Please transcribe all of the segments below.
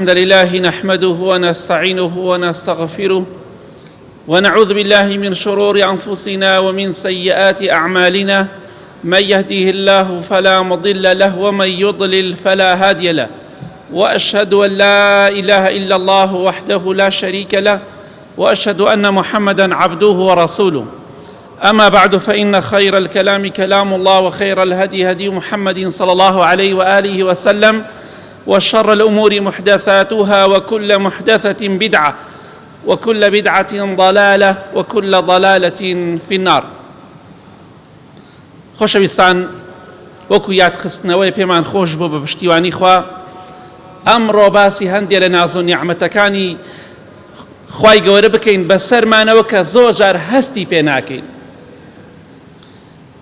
الحمد لله نحمده ونستعينه ونستغفره ونعوذ بالله من شرور أنفسنا ومن سيئات أعمالنا. من يهده الله فلا مضل له ومن يضلل فلا هادي له، وأشهد أن لا إله إلا الله وحده لا شريك له، وأشهد أن محمدًا عبده ورسوله. أما بعد، فإن خير الكلام كلام الله، وخير الهدي هدي محمد صلى الله عليه وآله وسلم، وشر الأمور محدثاتها، وكل محدثة بدعة، وكل بدعة ضلالة، وكل ضلالة في النار. خۆشەویستان، وەکو یادخستنەوەی پێمان خۆش بوو بە پشتیوانی خوا، ئەمڕۆ باسی هەندێک لە ناز و نیعمەتەکانی خوای گەورە بکەین بە سەرمانەوە کە زۆر جار هەستی پێ ناکەین.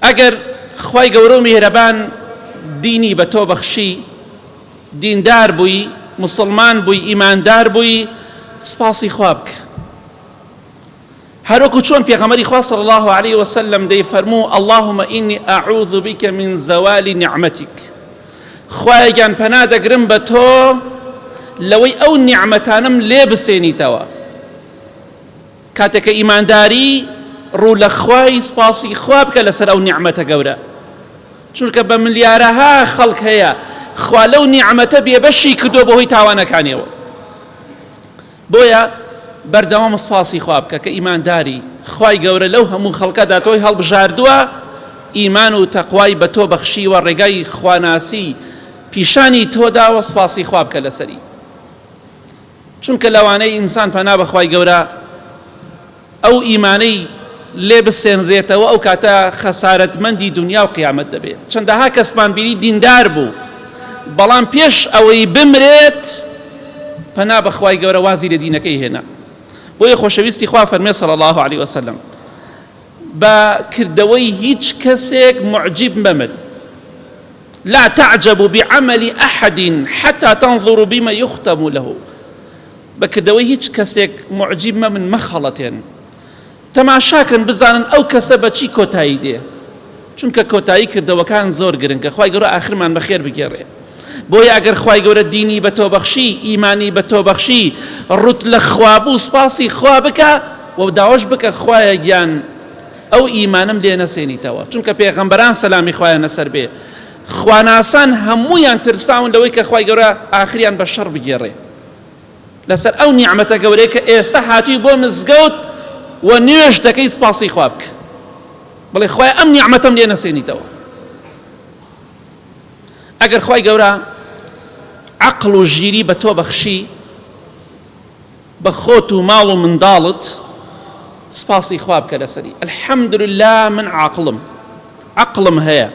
ئەگەر خوای گەورە و میهرەبان دینی بە تۆ بەخشی، دیندار بووی، مسلمان بووی، ئیماندار بووی، سپاسی خوا بکە. هەروەکو چۆن پێغەمبەری خوا صلی الله عليه وسلم دەیفەرموو: اللهم إني أعوذ بك من زوال نعمتك. خوایە گیان پەنا دەگرم بە تۆ لەوەی ئەو نیعمەتانم لێ بسێنیتەوە. کاتێککە ئیمانداری ڕوو لە خوای سپاسی خوا بکە لەسەر ئەو نیعمەتە گەورە، چونکە بە ملیارەها خەڵک هەیە خوا لەو نیعمەتە بێبەشی کردووە بەهۆی تاوانەکانیەوە. بۆیە بەردەوام سپاسی خوا بکە کە ئیمانداری خوای گەورە لەو هەموو خەڵکەدا تۆی هەڵبژاردووە، ئیمان و تەقوای بە تۆ بەخشیوە، ڕێگای خواناسی پیشانی تۆداوە، سپاسی خوا بکە لەسەری. چونکە لەوانەی ئینسان پەنا بە خوای گەورە ئەو ئیمانەی لێ بسێنرێتەوە، ئەو کاتە خەسارەتمەندی دنیا و قیامەت دەبێت. چەندەها کەسمان بینی دیندار بوو، بەڵام پێش ئەوەی بمرێت پەنا بە خوای گەورە وازی لە دینەکەی هێنا. بۆیە خۆشەویستی خوا فەرمێ صلی الله عليه وسلم بە کردەوەی هیچ کەسێک معجب مەبن. لا تعجبوا بعمل أحد حتى تنظروا بما يختم له. بە کردەوەی هیچ کەسێک معجب مەبن، مەخەڵەتێن، تەماشاکەن بزانن ئەو کەسە بەچی کۆتایی دێ، چونکە کۆتایی کردەوەکان زۆر گرنگە. خوای گەورە ئاخرمان بەخێر بگێڕێ. بۆیە ئەگەر خوای گەورە دینی بە تۆ بەخشی، ئیمانی بە تۆ بەخشی، ڕوت لە خوا بوو، سپاسی خوا بکە و داوەش بکە خوایە گیان ئەو ئیمانم لێ نەسێنیتەوە. چونکە پێغەمبەران سەلامی خوایان لەسەر بێ خواناسان هەموویان ترساون لەوەی کە خوای گەورە ئاخریان بە شەڕ بگێڕێ لەسەر ئەو نیعمەتە گەورەی کە ئێستا هاتووی بۆ مزگەوت و نوێژ دەکەی، سپاسی خوا بکە، بڵێ خوای ئەم نیعمەتەم لێ نەسێنیتەوە. ئەگەر خوای گەورە عەقڵ و ژیری بە تۆ بەخشی، بە خۆت و ماڵ و منداڵت، سپاسی خوا بکە لەسەری. الحەمدولله من عەقڵم هەیە،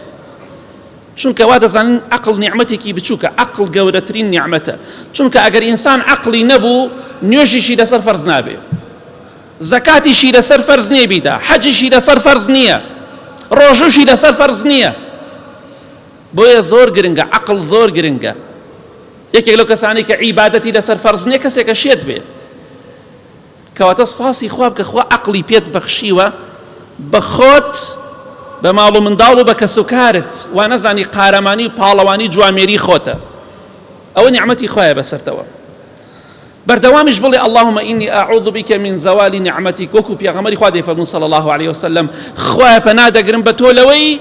چونکە وا دەزانن عەقڵ نیعمەتێکی بچووکە، عەقڵ گەورەترین نیعمەتە. چونکە ئەگەر ئینسان عەقڵی نەبوو، نوێژیشی لەسەر فەرز نابێ، زەکاتیشی لەسەر فەرز نییە بیدا، حەجیشی لەسەر فەرز نییە، ڕۆژوشی لەسەر فەرز نییە. بۆیە زۆر گرنگە، عەقڵ زۆر گرنگە. یەکێک لەو کەسانی کە عیبادەتی لەسەر فەرز نییە کەسێکە شێت بێ، کەواتە سپاسی خوا بکە خوا عەقڵی پێت بەخشیوە، بە خۆت، بە ماڵ و منداڵ و بە کەس و کارت، وا نەزانی قارەمانی و پاڵەوانی جوامێری خۆتە. ئەوە نیعمەتی خوایە بەسەرتەوە. بەردەوامیش بڵێ اللهم إني أعوذ بك من زوال نعمتك. وەکو پێغەمبەری خوا دەیفەرموو صلی الله عليه وسلم: خوایە پەنا دەگرم بە تۆ لەوەی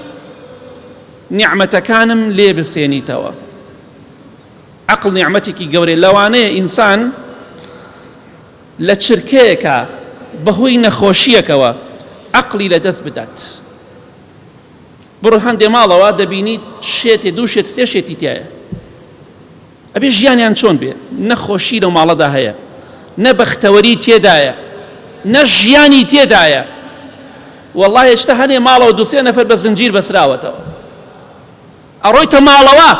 نیعمەتەکانم لێ بسێنیتەوە. عەقڵ نیعمەتێکی گەورەی. لەوانەیە ئینسان لە چرکەیەکە بەهۆی نەخۆشیەکەوە عەقڵی لەدەست بدات. بڕۆ هەندێ ماڵەوە دەبینیت شێتێ، دوو شێت، سێ شێتی تایە، ئەبێ ژیانیان چۆن بێ، نەخۆشی لەو ماڵەدا هەیە، نە بەختەوەری تێدایە، نە ژیانی تێدایە. وەڵڵاهی هێشتا هەنێ ماڵەوە دوو سێ نەفەر بە زنجیر بەسراوەتەوە، ئەڕۆیتە ماڵەوە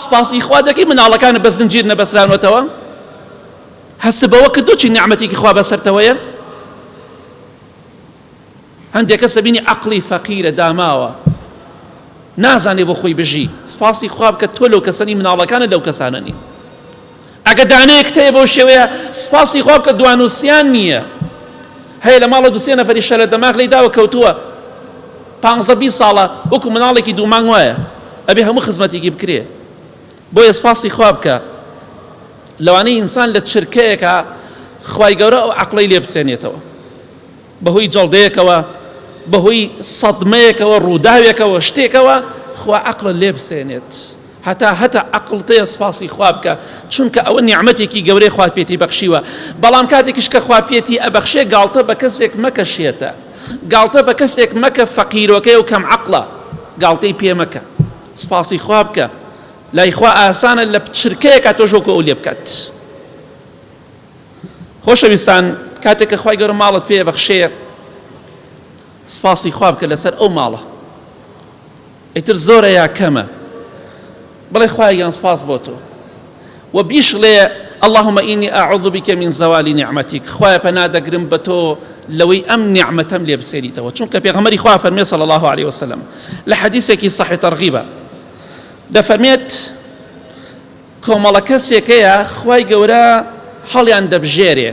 سپاسی خوا دەکەی مناڵەکانت بە زنجیر نەبەسرانوەتەوە، هەست بەوە کردو چی نیعمەتێکی خوا بەسەرتەوەیە. هەندێک کەس دەبینی عەقڵی فەقیرە، داماوە، نازانێ بۆ خۆی بژی، سپاسی خوا بکە تۆ لەو کەسانی، مناڵەکانت لەو کەسانە نین. ئەگە دانەیەک هەیە بۆ شێوەیە، سپاسی خوا بکە دوانوسیان نییە. هەیە لە ماڵە دوو سێ نەفەری شەلە دەماغ لێی داوە کەوتووە 15-20 ساڵە، وەکو مناڵێکی دوو مانگ وایە، ئەبێ هەموو خزمەتێکی بکرێ. بۆیە سپاسی خوا بکە لەوانەیە ئینسان لە چرکەیەکە خوای گەورە ئەو عەقڵەی لێ بسێنێتەوە بەهۆی جەڵدەیەکەوە بەهۆی سەدمەیەکەوە ڕووداوێکەوە شتێکەوە خوا عەقڵە لێ بسێنێت هەتا عەقڵ تەیە سپاسی خوا بکە چونکە ئەوە نیعمەتێکی گەورەی خوا پێتی بەخشیوە بەڵام کاتێکیش کە خوا پێتی ئەبەخشێ گاڵتە بە کەسێک مەکەشێتە گاڵتە بە کەسێک مەکە فەقیرۆکەی و کەم عەقڵە گاڵتەی پێ مەکە سپاسی خوا بکە لای خوا ئاسانە لە چرکەیەکە تۆ ژۆکە ئەو لێ بکات خۆشەویستان کاتێک کە خوای گەورە ماڵت پێ بەخشێ سپاسی خوا بکە لەسەر ئەو ماڵە ئیتر زۆرە یا کەمە بڵێ خوایان سپاس بۆ تۆ و بیشڵێ اللهم إني أعوذ بك من زوال نعمتك خوای پەنا دەگرم بە تۆ لەوەی ئەم نیعمەتەم لێ بسێنیتەوە چونکە پێغەمبەری خوا فەرمێ صلی الله عليه وسلم لە حەدیثێکی صحیح تەرغیبە دەفەرمێت کۆمەڵە کەسێکەیە خوای گەورە هەڵیان دەبژێرێ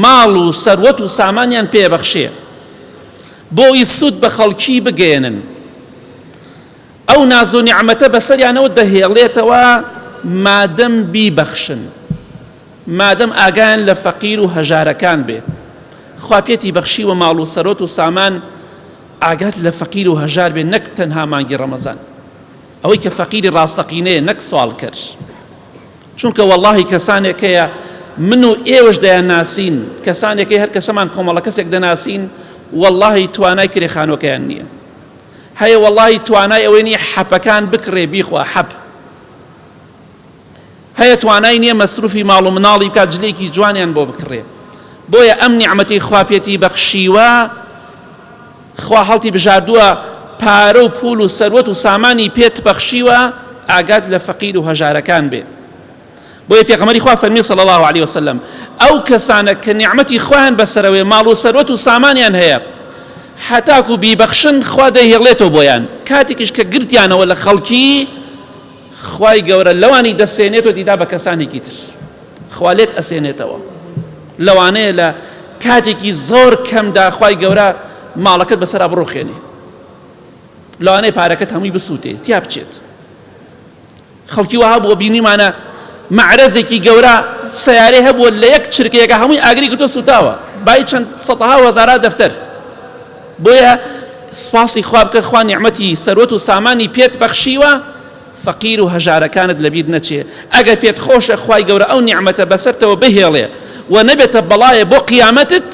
ماڵ و سەروەت و سامانیان پێبەخشێ بۆی سود بە خەڵکی بگێنن ئەو ناز و نیعمەتە بەسەریانەوە دەهێڵێتەوە مادەم بیبەخشن مادەم ئاگایان لە فەقیر و هەژارەکان بێ خوا پێتی بەخشیوە ماڵ و سەرۆت و سامان ئاگات لە فەقیر و هەژار بێ نەک تەنها مانگی ڕەمەزان ئەوەی کە فەقیری ڕاستەقینەیە نەک سوال کرد چونکە وەڵڵاهی کەسانێک هەیە من و ئێوەش دەیان ناسین کەسانێکی هەر کەسەمان کۆمەڵە کەسێک دەناسین وەڵڵاهی توانای کرێخانۆکەیان نییە هەیە وەڵڵاهی توانای ئەوەی نییە حەپەکان بکڕێ بیخوا حەپ هەیە توانای نییە مەسروفی ماڵ و مناڵی بکات جلەیەکی جوانیان بۆ بکڕێ بۆیە ئەم نیعمەتەی خوا پێتی بەخشیوە خوا هەڵتی بژاردووە پارە و پول و سەروەت و سامانی پێت بەخشیوە ئاگات لە فەقیر و هەژارەکان بێ بۆیە پێغەمبەری خوا فەرمی صلی الله عليه وسلم ئەو کەسانە کە نیعمەتی خوایان بەسەرەوەی ماڵ و سەروەت و سامانیان هەیە هەتاکو بیبەخشن خوا دەیهێڵێتەوە بۆیان کاتێکیش کە گرتیانەوە لە خەڵکی خوای گەورە لەوانی دەسێنێتەوە دیدا بە کەسانێکی تر خوا لێت ئەسێنێتەوە لەوانەیە لە کاتێکی زۆر کەمدا خوای گەورە ماڵەکەت بەسەرا بڕۆخێنێ لەوانەیە پارەکەت هەمووی بسووتێ تیا بچێت خەڵکی وها بووە بینیمانە معرەزێکی گەورە سەیارەی هەبووە لە یەک چرکەیەکە هەمووی ئاگری گرتووە سوتاوە بای چەند سەدەها وەزارە دەفتەر بۆیە سپاسی خوا بکە خوا نیعمەتی سەروەت و سامانی پێت بەخشیوە فەقیر و هەژارەکانت لەبیر نەچێ ئەگەر پێت خۆشە خوای گەورە ئەو نیعمەتە بەسەرتەوە بهێڵێ و نەبێتە بەڵایە بۆ قیامەتت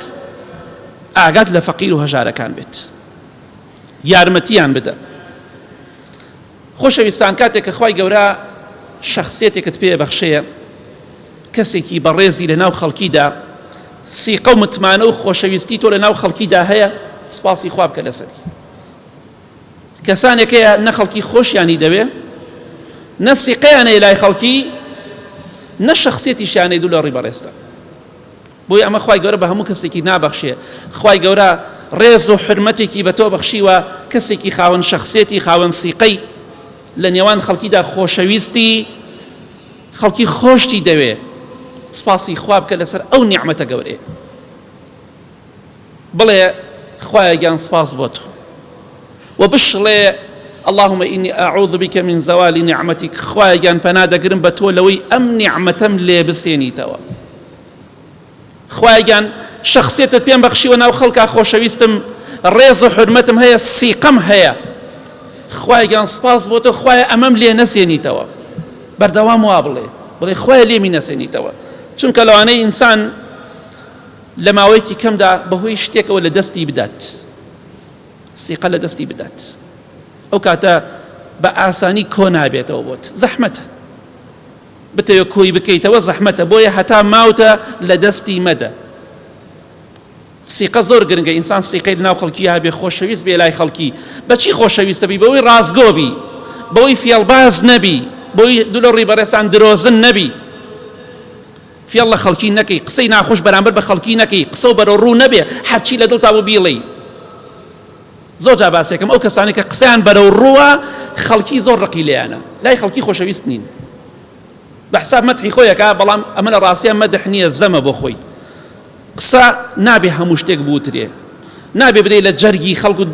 ئاگات لە فەقیر و هەژارەکان بێت یارمەتیان بدە خۆشەویستان کاتێک کە خوای گەورە شخصیتێکت پێ بەخشەیە کەسێکی بەڕێزی لە ناو خەڵکیدا سیقە و متمانە و خۆشەویستی تۆ لە ناو خەڵکیدا هەیە سپاسی خوا بکە لەسەری کەسانێکەیە نە خەڵکی خۆشیانی دەوێ نە سیقەیانەیە لای خەڵکی نە شخصیەتیشیانەی دوو لە ڕیبەڕێستە بۆی ئەمە خوای گەورە بە هەموو کەسێکی نابەخشێ خوای گەورە ڕێز و حرمەتێکی بە تۆ بەخشیوە کەسێکی خاوەن شخصیەتی خاوەن سیقەی لە نێوان خەڵکیدا خۆشەویستی خەڵکی خۆشتی دەوێ سپاسی خوا بکە لەسەر ئەو نیعمەتە گەورەیە بڵێ خوایە گیان سپاس بۆ تۆ و بشڵێ اللهم إني أعوذ بك من زوال نعمتك خوایە گیان پەنا دەگرم بە تۆ لەوەی ئەم نیعمەتەم لێ بسێنیتەوە خوایە گیان شخصیەتت پێم بەخشیوە ناو خەڵکا خۆشەویستم ڕێز و حرمەتم هەیە سیقەم هەیە خوای گیان سپاس بۆ تۆ خوایە ئەمەم لێ نەسێنیتەوە بەردەوام وا بڵێ خوایە لێمی نەسێنیتەوە چونکە لەوانەیە ئینسان لە ماوەیەکی کەمدا بەهۆی شتێکەوە لە دەستی بدات سیقە لە دەستی بدات ئەو کاتە بە ئاسانی کۆ نابێتەوە بۆت زەحمەتە بتەوێ کۆی بکەیتەوە زەحمەتە بۆیە هەتا ماوتە لە دەستی مەدە سیقە زۆر گرنگە ئینسان سیقەی لەناو خەڵکی هەبێ خۆشەویست بێ لای خەڵکی بەچی خۆشەویستە بی بەوەی ڕازگۆ بی بەوەی فێڵباز نەبی بەوەی دوو لە ڕیبەڕێستان درۆزن نەبی فێڵ لە خەڵکی نەکەی قسەی ناخۆش بەرامبەر بە خەڵکی نەکەی قسە و بەرەو ڕوو نەبێ هەرچی لە دڵتا بۆ بیڵێی زۆر جا باسێکم ئەو کەسانی کە قسەیان بەرەو ڕووە خەڵکی زۆر ڕقی لێیانە لای خەڵکی خۆشەویست نین بەحساب مەدحی خۆیەکە بەڵام ئەمە لە ڕاستیە مەدح نییە زەمە بۆ خۆی قسە نابێ هەموو شتێک بوترێ نابێ بدەی لە جەرگی خەڵکو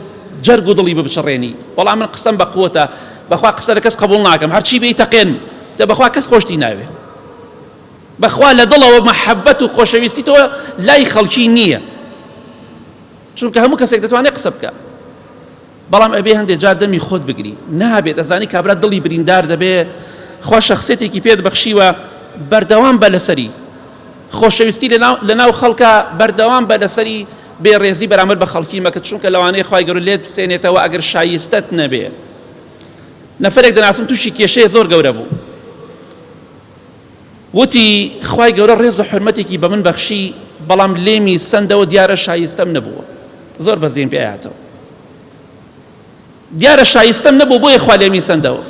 جەرگ و دڵی ببچڕێنی وەڵام من قسەم بە قووەتە بەخوا قسە لە کەس قبوڵ ناکەم هەرچی بێی تەقێن دە بەخوا کەس خۆشتی ناوێ بەخوا لە دڵەوە مەحەبەت و خۆشەویستی تۆ لای خەڵکی نییە، چونکە هەموو کەسێک دەتوانێت قسە بکە، بەڵام ئەبێ هەندێک جار دەمی خۆت بگری، نابێت ئەزانی کابرا دڵی بریندار دەبێ، خوا شەخسیەتێکی پێت بەخشیوە بەردەوام بە لەسەری خۆشەویستی لەناو خەڵکە، بەردەوام بە لەسەری بێڕێزی بەرامبەر بە خەڵکی مەکە، چونکە لەوانەیە خوای گەورە لێت بسێنێتەوە ئەگەر شایستەت نەبێ. نەفرێک دەناسم تووشی کێشەیە زۆر گەورە بوو، وتی خوای گەورە ڕێز و حورمەتێکی بە من بەخشی، بەڵام لێمی سندەوە دیارە شایستەم نەبووە، زۆر بەزین پێهاتەوە، دیارە شایستەم نەبوو، بۆیە خوا لێمی سندەوە،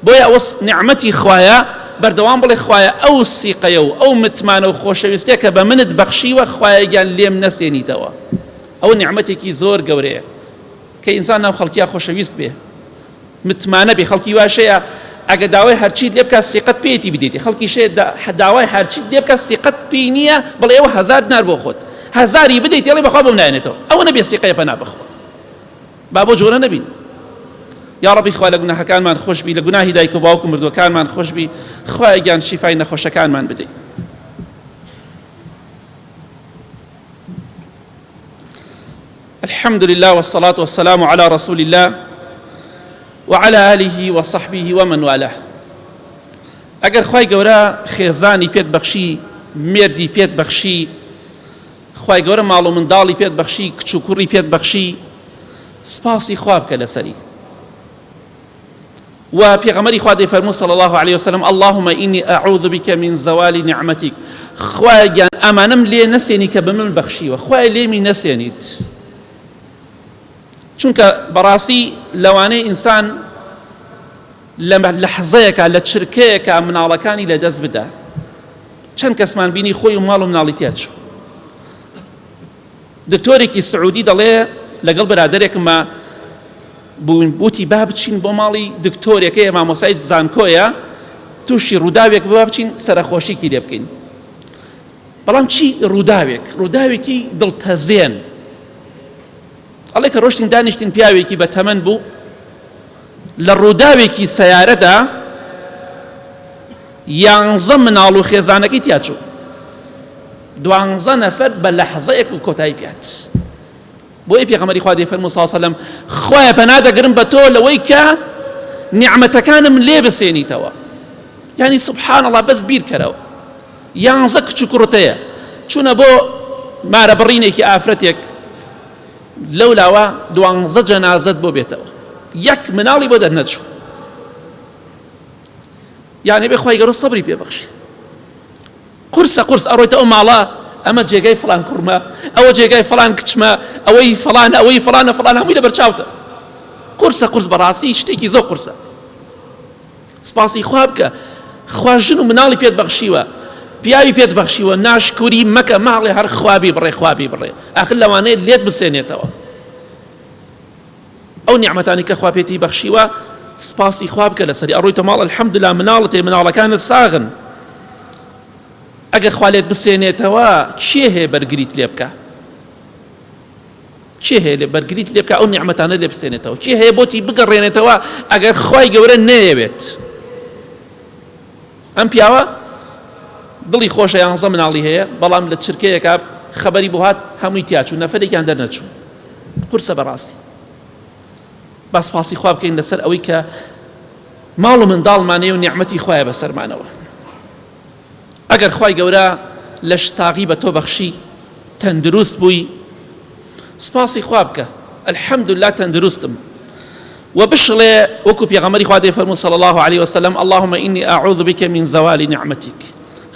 بۆیە ئەوە نیعمەتی خوایە، بەردەوام بڵێ خوایە ئەو سیقەیە و ئەو متمانە و خۆشەویستیە کە بە منت بەخشیوە خوایە گیان لێم نەسێنیتەوە، ئەو نیعمەتێکی زۆر گەورەیە کە ئینسان ناو خەڵکیە خۆشەویست بێ، متمانە بێ. خەڵکی واشەیە ئەگە داوای هەرچیت لێ بکات سیقەت پێیەتی بدەیتی، خەڵکی شەیە داوای هەرچیت لێ بکات سیقەت پێی نییە، بڵێ ئەوە 1000 دینار بۆ خۆت، 1000 بدەیت ئەڵێ بەخوا بۆم نایەنێتەوە، ئەوە نەبێ سیقەیە پەنا بخوا، با بۆ جۆرە نەبین. یا ربی خوا لە گوناهەکانمان خۆش بی، لە گوناهی دایک و باوک و مردووەکانمان خۆش بی، خوای گیان شیفای نەخۆشەکانمان بدەی. الحمد لله والصلاة والسلام على رسول الله وعلى آله وصحبه ومن والاه. ئەگەر خوای گەورە خێزانی پێت بەخشی، مێردی پێت بەخشی، خوای گەورە ماڵ و منداڵی پێت بەخشی، کچ و کوڕی پێت بەخشی، سپاسی خوا بکە لەسەری. و پێغەمبەری خوا دەیفەرموو صلی الله عليه وسلم اللهم إني أعوذ بك من زوال نعمتك، خوای گیان ئەمانەم لێ نەسێنی کە بە من بەخشیوە، خوای لێمی نەسێنیت، چونکە بەڕاستی لەوانەیە ئینسان لە لەحزەیەکە لە چرکەیەکە مناڵەکانی لەدەست بدە. چەند کەسمان بینی خۆی و ماڵ و مناڵی تیا چوو. دکتۆرێکی سعودی دەڵێ لەگەڵ برادەرێکمە بوتی با بچین بۆ ماڵی دکتۆرێکەیە مامۆسای زانکۆیە، تووشی ڕووداوێک با بچین سەرخۆشیکی لێ بکەین. بەڵام چی ڕووداوێکی دڵتەزێن، ئەڵێ کە ڕۆشتین دانیشتین پیاوێکی بە تەمەن بوو، لە ڕووداوێکی سەیارەدا 11 مناڵ و خێزانەکەی تیا چوو، 12 نەفەر بە لەحزەیەک و کۆتایی پێات. بۆیە پێغەمبەری خوا دەیفەرموو صلی الله علیه وسلم خوایە پەنا دەگرم بە تۆ لەوەی کە نیعمەتەکانم لێ بسێنیتەوە، یعنی سبحان الله بەس بیر کەرەوە، 11 کچ و کوڕتەیە چوونە بۆ مارە بڕینێکی ئافرەتێک، لەولاوە 12 جەنازەت بۆ بێتەوە، یەک مناڵی بۆ دەرنەچوو. یعنی بێ خوای گەورە سەبری پێبەخشی، قورسە قورس ئەڕۆیتە ئەو ماڵە، ئەمە جێگای فلان کوڕمە، ئەوە جێگای فلان کچمە، ئەوەی فلان ئەوەی فلانە فلان، هەمووی لەبەرچاوتە، قورسە قورس بەڕاستی شتێکی زۆر قورسە. سپاسی خوا بکە، خوا ژن و مناڵی پێت بەخشیوە، پیاوی پێت بەخشیوە، ناشکوری مەکە، ماڵێ هەر خوابی بڕێ، ئاخر لەوانەیە لێت بسێنێتەوە. ئەو نیعمەتانی کە خوا پێتی بەخشیوە سپاسی خوا بکە لەسەری، ئەڕۆیتە ماڵ الحەمدوللا مناڵت هەیە، مناڵەکانت ساغن، ئەگەر خوا لێت بسێنێتەوە چێ هەیە بەرگریت لێ بکە، چێ هەیە بەرگریت لێ بکە، ئەو نیعمەتانە لێ بسێنێتەوە، چێ هەیە بۆتی بگەڕێنێتەوە ئەگەر خوای گەورە نەیەوێت. ئەم پیاوە دڵی خۆشە 11 مناڵی هەیە، بەڵام لە چرکەیەکە خەبەری بۆ هات هەمووی تیاچوو، نەفەرێکیان دەرنەچوو، قورسە بەڕاستی. با سپاسی خوا بکەین لەسەر ئەوەی کە ماڵ و منداڵمانەیە و نیعمەتی خوایە بەسەرمانەوە. ئەگەر خوای گەورە لەش ساغی بە تۆ بەخشی، تەندروست بووی، سپاسی خوا بکە، الحەمدوللا تەندروستم، و بشڵێ وەکو پێغەمبەری خوا دەیفەرموو صلی الله عليه وسلم اللهم إني أعوذ بك من زوال نعمتك،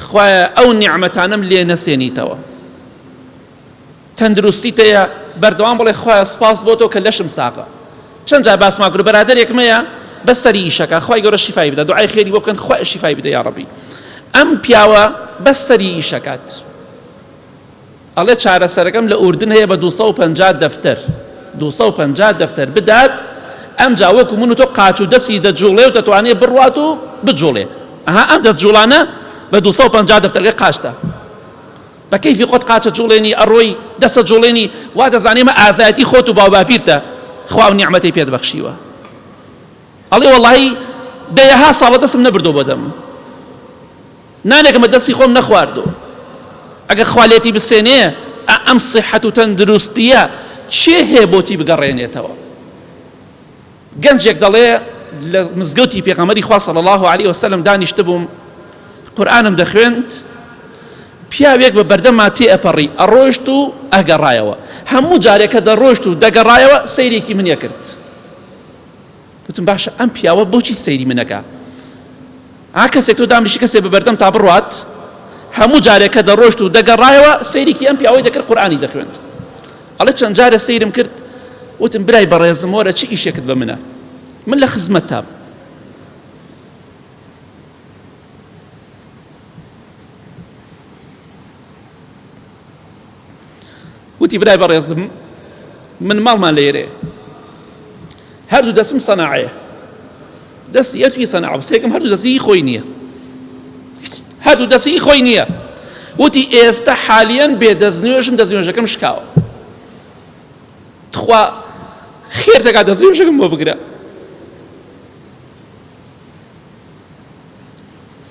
خوایە ئەو نیعمەتانم لێ نەسێنیتەوە. تەندروستیت هەیە، بەردەوام بڵێ خوایە سپاس بۆ تۆ کە لەشم ساغە. چەند جار باسمان کرد بەرادەرێکم هەیە بەسەری ئیشەکە، خوای گەورە شیفای بدە، دوعای خێری بۆ بکەن، خوای شیفای بدە یا ڕەبی. ئەم پیاوە بەسەری ئیشەکەات، ئەڵێ چارەسەرەکەم لە ئوردن هەیە بە 250 دەفتەر، 250 دەفتەر بدات، ئەم جا وەکو من و تۆ قاچ و دەستی دەجوڵێ و دەتوانێت بڕوات و بجوڵێ، ئەم دەست جوڵانە بە 250 دەفتەرگە قاچتە، بە کەیفی خۆت قاچە جوڵێنی، ئەڕۆی دەسە جوڵێنی، وا دەزانێمە ئازایەتی خۆت و باوباپیرتە، خوا و نیعمەتی پێت بەخشیوە. ئەڵێ وەڵڵاهی دەیەها ساڵە دەستم نەبردۆ بۆ دەم، نانێکم بە دەستی خۆم نەخواردووە. ئەگە خوالێتی بسێنێ ئەم سیحەت و تەندروستیە چێ هەیە بۆتی بگەڕێنێتەوە؟ گەنجێک دەڵێ لە مزگەوتی پێغەمبەری خوا صلی الله علیه وسلم دانیشتە بووم، قورئانم دەخوێند، پیاوێک بە بەردەما تێ ئەپەڕی، ئەڕۆیشت و ئەگەڕایەوە. هەموو جارێکە دەڕۆیشت و دەگەڕایەوە سەیرێکی منیە کرد. وتم باشە ئەم پیاوە بۆچی سەیری منەکە؟ کەسێک تۆ دامنیشی کەسێک بە بەردەم تا بڕوات، هەموو جارێکە دەڕۆیشت و دەگەڕایەوە سەیرێکی ئەم پیاوەی دەکرد، قورئانی دەخوێند. ئەڵێ چەند جارە سەیرم کرد، وتم برای بەڕێزم وەرە چی ئیشێکت بە منە؟ من لە خزمەتام. وتی برای بەڕێزم من ماڵمان لێرێ، هەردوو دەستم سەناعەیە، دەستی یەکوی سەناع، بەستێکم هەردوو دەستی خۆی نییە، هەردوو دەستی خۆی نییە. وتی ئێستا حالیان بێ دەستنوێژم، دەستنوێژەکەم شکاوە، تخوا خێر دەکات دەستنوێژەکەم بۆ بگرە.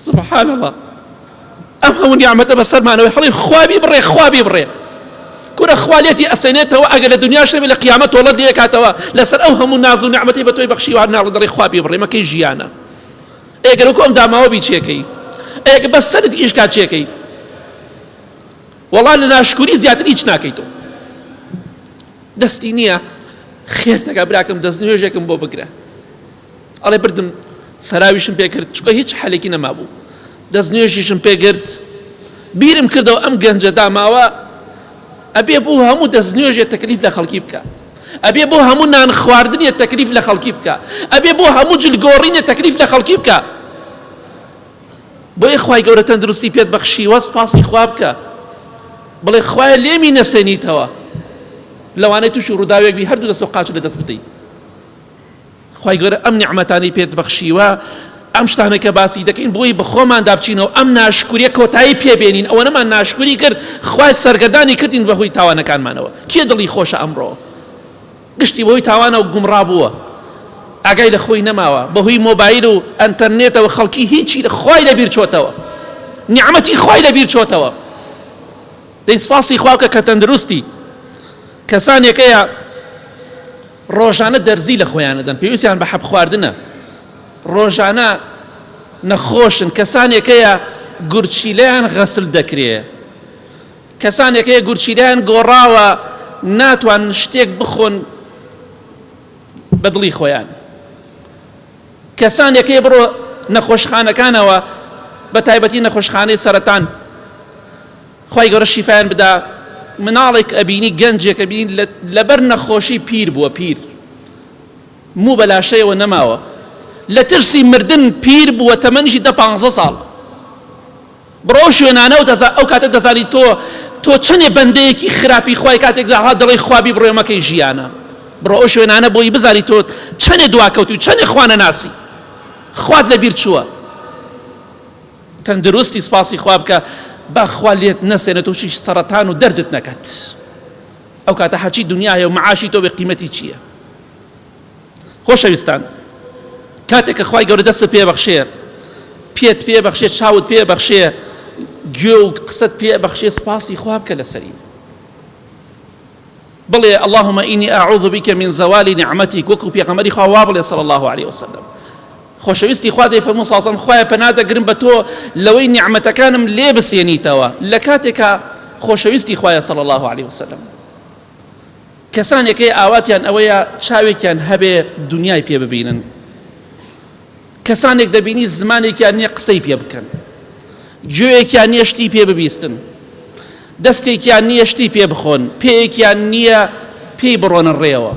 سبحان الله، ئەم هەموو نیعمەتە بەسەرمانەوەی هەڵی خوابی بڕێ، خوابی بڕێ. کورە خوالێتی ئەسێنێتەوە، ئەگەر لە دنیا شەوی لە قیامەت تۆڵەت لێکاتەوە لەسەر ئەو هەموو ناز و نیعمەتی بە تۆی بەخشیوە، ناڵ دەڵێ خوابی بڕێ، مەکەی ژیانە. ئێگەر وەکو ئەم داماوە بی چێکەی، ئێگە بەس سەرت ئیشکات چێکەی، وەڵا لە ناشکوری زیاتر هیچ ناکەیتەوە. دەستی نییە خێر دەکا براکەم دەستنوێژێکم بۆ بگرە. ئەڵێ بردم سەراویشم پێ کرد، چکە هیچ حەلێکی نەمابوو، دەستنوێژیشم پێ کرد، بیرم کردەوە ئەم گەنجە داماوە ئەبێ بۆ هەموو دەستنوێژێ تەکلیف لە خەڵکی بکە، ئەبێ بۆ هەموو نان خواردنێ تەکلیف لە خەڵکی بکە، ئەبێ بۆ هەموو جلگۆڕینێ تەکلیف لە خەڵکی بکە. بۆیە خوای گەورە تەندروستی پێت بەخشیوە سپاسی خوا بکە، بڵێ خوایە لێمی نەسێنیتەوە، لەوانەیە تووشی ڕووداوێک بی هەردوو دەست و قاچ لە دەست بدەیت. خوای گەورە ئەم نیعمەتانی پێت بەخشیوە، ئەم شتانە کە باسی دەکەین بۆی بە خۆماندا بچینەوە، ئەم ناشکوریە کۆتایی پێبێنین. ئەوە نەمان ناشکوری کرد، خوای سەرگەردانی کردین بەهۆی تاوانەکانمانەوە. کێ دڵی خۆشە ئەمڕۆ گشتی بەهۆی تاوانە و گومڕا بووە، ئاگای لە خۆی نەماوە، بەهۆی مۆبایل و ئەنتەرنێتەوە خەڵکی هیچی خوای لەبیر چۆتەوە، نیعمەتی خوای لەبیر چۆتەوە. دەی سپاسی خوا بکە کە تەندروستی. کەسانێکەیە ڕۆژانە دەرزی لە خۆیانە دەن، پێویستیان بە حەب خواردنە، ڕۆژانە نەخۆشن. کەسانێکەیە گورچیلەیان غەسل دەکرێ، کەسانێکەیە گورچیلەیان گۆڕاوە ناتوان شتێک بخۆن بە دڵی خۆیان، کەسانێکەیە بڕۆ نەخۆشخانەکانەوە، بە تایبەتی نەخۆشخانەی سەرەتان، خوای گەورە شیفایان بدا. مناڵێک ئەبینی گەنجێک ئەبینی لەبەر نەخۆشی پیر بووە، پیر موو بەلاشەیەوە نەماوە، لە ترسی مردن پیر بووە، تەمەنیشی 15 ساڵ. بڕۆ شوێنانە و ئەو کاتە دەزانی تۆ چەندێ بەندەیەکی خراپی خوای کاتێک داهات دەڵێ خوابی بڕۆ مەکەی ژیانە. بڕۆ ئەو شوێنانە بۆی بزاری تۆ چەندێ دواکەوتی و چەندێ خوانە ناسی، خوات لەبیر چووە. تەندروستی سپاسی خوا بکە، با خوا لێت نەسێنێت و شیش سەرەتان و دەردت نەکات. ئەو کاتە حەچی دنیایە و معاشی تۆ بێ قیمەتی چییە؟ خۆشەویستان، کاتێک کە خوای گەورە دەستت پێبەخشێ، پێت پێبەخشێ، چاوت پێبەخشێ، گوێ و قسەت پێبەخشێ، سپاسی خوا بکە لەسەری. بڵێ اللهم إني أعوذ بك من زوال نعمتك، وەکو پێغەمبەری خوا وا بڵێ صلی الله عليه وسلم. خۆشەویستی خوا دەیفەرموو صلی الله عليه وسلم، خوایە پەنا دەگرم بە تۆ لەوەی نیعمەتەکانم لێ بسێنیتەوە لە کاتێکە خۆشەویستی خوایە صلی الله عليه وسلم. کەسانێکی ئاواتیان ئەوەیە چاوێکیان هەبێ دنیای پێ ببینن، کەسانێک دەبینی زمانێکیان نییە قسەی پێ بکەن، گوێیەکیان نییە شتی پێ ببیستن، دەستێکیان نییە شتی پێ بخۆن، پێیەکیان نییە پێی بڕۆنە ڕێەوە.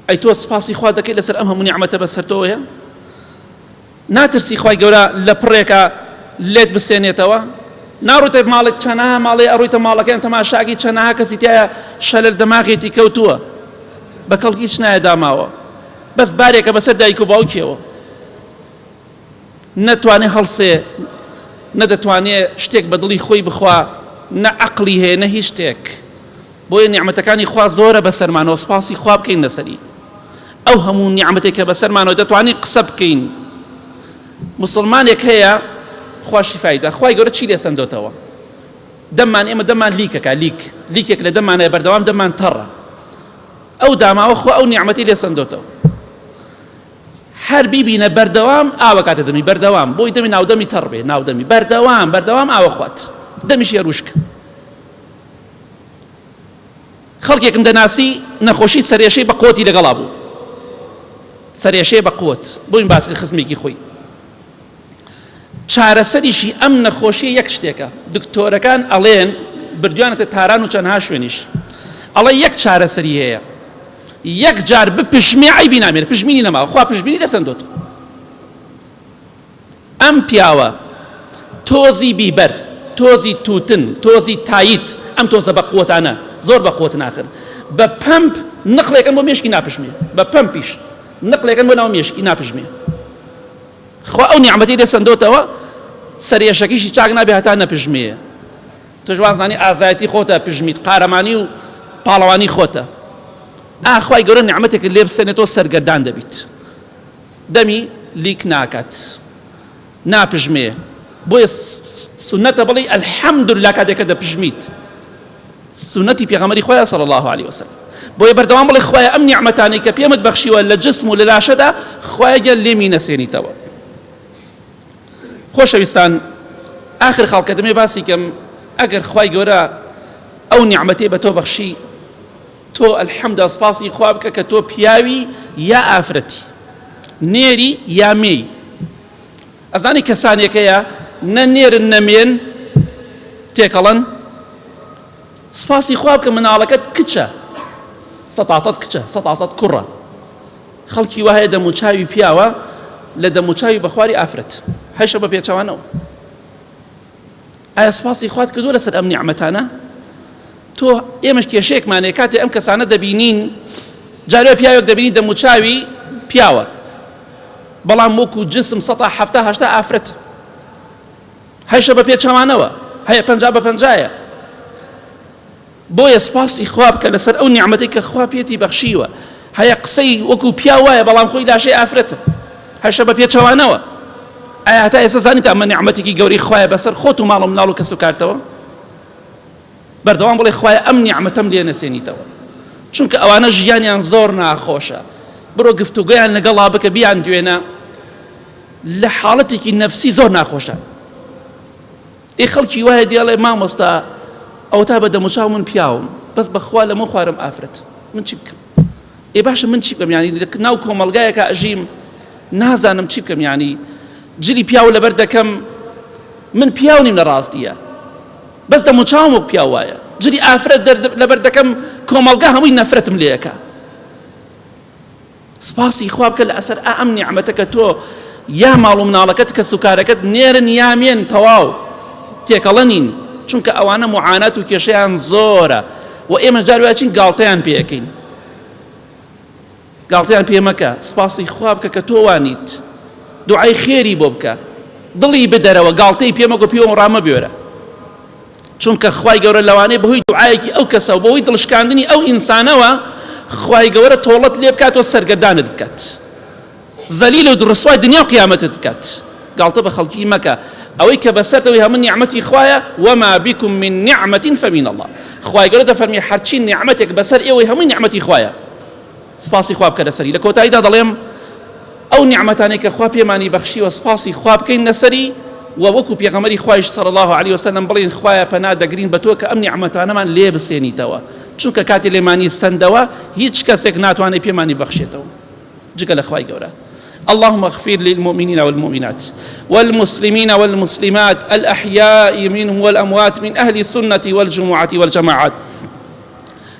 ئەی تۆ سپاسی خوا دەکەی لەسەر ئەم هەموو نیعمەتە بەسەر تۆیە؟ ناترسی خوای گەورە لە پڕێکە لێت بسێنێتەوە؟ ناڕۆیتە ماڵێک چەنەها ماڵێ ئەڕۆیتە ماڵەکەیان تەماشاکی چەنەها کەسی تایە شەلل دەماغێتی کەوتووە، بە کەڵکی هیچ نایە داماوە، بەس بارێکە بەسەر دایک و باوکیەوە، نەتوانێ هەڵسێ، نەدەتوانێ شتێک بە دڵی خۆی بخوا، نە عەقڵی هەیە نە هیچ شتێک. بۆیە نیعمەتەکانی خوا زۆرە بەسەرمانەوە، سپاسی خوا بکەین لەسەری. ئەو هەموو نیعمەتێک کە بەسەرمانەوە دەتوانین قسە بکەین، مسلمانێک هەیە خوا شیفایدا، خوای گەورە چی لێ سەندۆتەوە؟ دەممان ئێمە دەممان لیکەکە، لیکێک لە دەمانەیە بەردەوام دەممان تەڕە، ئەو داماوە خوا ئەو نیعمەتی لێ سەندۆتەوە. هەر بیبینە بەردەوام ئاوە کاتە دەمی بەردەوام بۆی دەمی ناودەمی تەڕ بێ، ناودەمی بەردەوام ئاوە خوات دەمیشی ڕوشک. خەڵکێکم دەناسی نەخۆشی سەرێشەی بە قوتی لەگەڵا بوو، سەرێشەی بە قوت بۆین باسکی خزمێکی خۆی. چارەسەریشی ئەم نەخۆشیە یەک شتێکە، دکتۆرەکان ئەڵێن بردوانەتە تاران و چەندها شوێنیش، ئەڵێ یەک چارەسەری هەیە، یەک جار بپشمێ عیبی نامێنێت، پشمینی نەماوە، خوا پشمینی دەسەندۆتەوە. ئەم پیاوە تۆزی بیبەر، تۆزی تووتن، تۆزی تاییت، ئەم تۆزە بە قوتانە زۆر بە قوت ناخر، بە پەمپ نقلێکن بۆ مێشکی ناپشمێ، بە پەمپیش نقلێکن بۆ ناو مێشکی ناپشمێ. خوا ئەو نیعمەتی لێ سەندۆتەوە، سەرێشەکیشی چاک نابێ هەتا نەپژمێ. تۆ جوان زانی ئازایەتی خۆتە پژمیت، قارەمانی و پاڵەوانی خۆتە. خوای گەورە نیعمەتێک لێ بسەنێتەوە سەرگەردان دەبیت، دەمی لیک ناکات، ناپژمێ. بۆیە سنەتە بڵێ ئەلحەمدوللا کاتێکە دەپژمیت، سنەتی پێغەمبەری خۆیان صلی الله علیه وسلم. بۆیە بەردەوام بڵێ خوایە ئەم نیعمەتانەی کە پێمت بەخشیوە لە جسم و لە لاشەدا، خوایە گەل لێمی نەسێنیتەوە. خۆشەویستان، ئاخر خەڵکە دەمێ باسی کەم، ئەگەر خوای گەورە ئەو نیعمەتەی بە تۆ بەخشی، تۆ ئەلحەمدە سپاسی خوا بکە کە تۆ پیاوی یا ئافرەتی، نێری یا مێی. ئەزانی کەسانێکەیە نە نێرن نەمێن تێکەڵن، سپاسی خوا بکە مناڵەکەت کچە، 100% کچە، 100% کوڕە. خەڵکی وا هەیە دەموچاوی پیاوە لە دەموچاوی بەخواری ئافرەت، هەیشە بە پێچەوانەوە. ئایا سپاسی خوات کردووە لەسەر ئەم نیعمەتانە؟ تۆ ئێمەش کێشەیەکمانەیە کاتێ ئەم کەسانە دەبینین، جارێ پیاوێک دەبینی دەموچاوی پیاوە، بەڵام وەکو جسم 170-80 ئافرەت، هەیشە بە پێچەوانەوە، هەیە 50-50. بۆیە سپاسی خوا بکە لەسەر ئەو نیعمەتەی کە خوا پێتی بەخشیوە. هەیە قسەی وەکو پیا وایە بەڵام خۆی لاشەی ئافرەتە، هەیشە بە پێچەوانەوە. ئایا هەتا ئێستا زانیت ئەمە نیعمەتێکی گەورەی خوایە بەسەر خۆت و ماڵ و مناڵ و کەس و کارتەوە؟ بەردەوام بڵێ خوایە ئەم نیعمەتەم لێ نەسێنیتەوە، چونکە ئەوانە ژیانیان زۆر ناخۆشە. بڕۆ گفتوگۆیان لەگەڵا بکە بیان دوێنە، لە حاڵەتێکی نەفسی زۆر ناخۆشە. خەڵکی وایە دێڵێ مامۆستا ئەو تا بە دەموچاو من پیاوم، بەس بەخوا لەمە خوارم ئافرەت، من چی بکەم؟ باشە من چی بکەم؟ یعنی ناو کۆمەڵگایەکە ئەژیم نازانم چی بکەم، یعنی جلی پیاو لەبەر دەکەم، من پیاو نیم لە ڕاستیە، بەس دەموچاوم وەک پیاو وایە، جلی ئافرەت لەبەر دەکەم، کۆمەڵگا هەمووی نەفرەتم لێیەکە. سپاسی خوا بکە لە ئەسەر ئەم نیعمەتەکە تۆ یا ماڵ و مناڵەکەت کە سوکارەکەت نێرن یامێن تەواو تێکەڵەنین، چونکە ئەوانە معانات و کێشەیان زۆرە و ئێمە جاروایچین گاڵتەیان پێەکەین. گاڵتەیان پێ مەکە، سپاسی خوا بکە کە تۆ وانیت، دوعای خێری بۆ بکە، دڵی بدەرەوە، گاڵتەی پێمەگە پێوەم ڕامە بێرە، چونکە خوای گەورە لەوانەیە بەهۆی دوعایەکی ئەو کەسە و بەهۆی دڵشکاندنی ئەو ئینسانەوە خوای گەورە تۆڵەت لێ بکاتەوە، سەرگەردانت بکات، زەلیل و ڕسوای دنیا و قیامەتت بکات. گاڵتە بە خەڵکی مەکە، ئەوەی کە بەسەرتەوەی هەموو نیعمەتی خوایە، وما بكم من نعمة فمن الله. خوای گەورە دەفەرمی هەرچی نیعمەتێک بەسەر ئێوەی هەمووی نیعمەتی خوایە، سپاسی خوا بکە لەسەری. لە کۆتاییدا دەڵێم ئەو نیعمەتانەی کە خوا پێمانی بەخشیوە سپاسی خوا بکەین لەسەری، و وەکو پێغەمبەری خوایش صلی الله علیه وسلم بڵێن خوایە پەنا دەگرین بە تۆ کە ئەم نیعمەتانەمان لێ بسێنیتەوە، چونکە کاتی لێمانی سندەوە هیچ کەسێک ناتوانێت پێمانی بەخشێتەوە جگە لە خوای گەورە. اللهم اغفر للمؤمنين والمؤمنات والمسلمين والمسلمات الأحياء منهم والأموات من أهل السنة والجمعة والجماعات.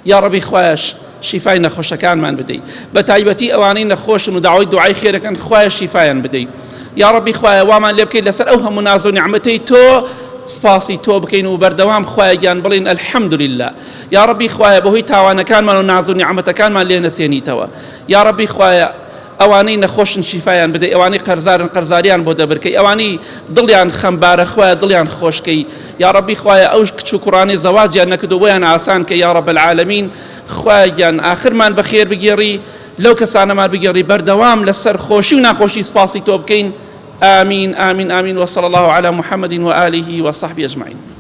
يا ربي خواش شفای نەخۆشەکانمان بدەی، بە تایبەتی ئەوانەی نەخۆشن و داوای دوعای خێرەکەن، خوایە شیفایان بدەی. یا ربی خوایە وامان لێ بکەیت لەسەر ئەو هەموو ناز و نیعمەتەی تۆ، سپاسی تۆ بکەین و بەردەوام خوایە گیان بڵین الحەمدولله. یا ربی خوایە بەهۆی تاوانەکانمان و ناز و نیعمەتەکانمان لێ نەسێنیتەوە. یا ربی خوایە ئەوانەی نەخۆشن شیفایان بدەی، ئەوانەی قەرزارن قەرزاریان بۆ دەبرکەی، ئەوانەی دڵیان خەمبارە خوایە دڵیان خۆشکەی. یا ربی خوایە ئەو کچ و کوڕانەی زەواجیان نەکردو بۆیان ئاسان کە یا رب العالمین. خوایە گیان ئاخرمان بەخێر بگێڕی، لەو کەسانەمان بگێڕی، بەردەوام لەسەر خۆشی و ناخۆشی سپاسی تۆ بکەین، آمين آمين آمين. وصلى الله على محمد وآله وصحبه أجمعين.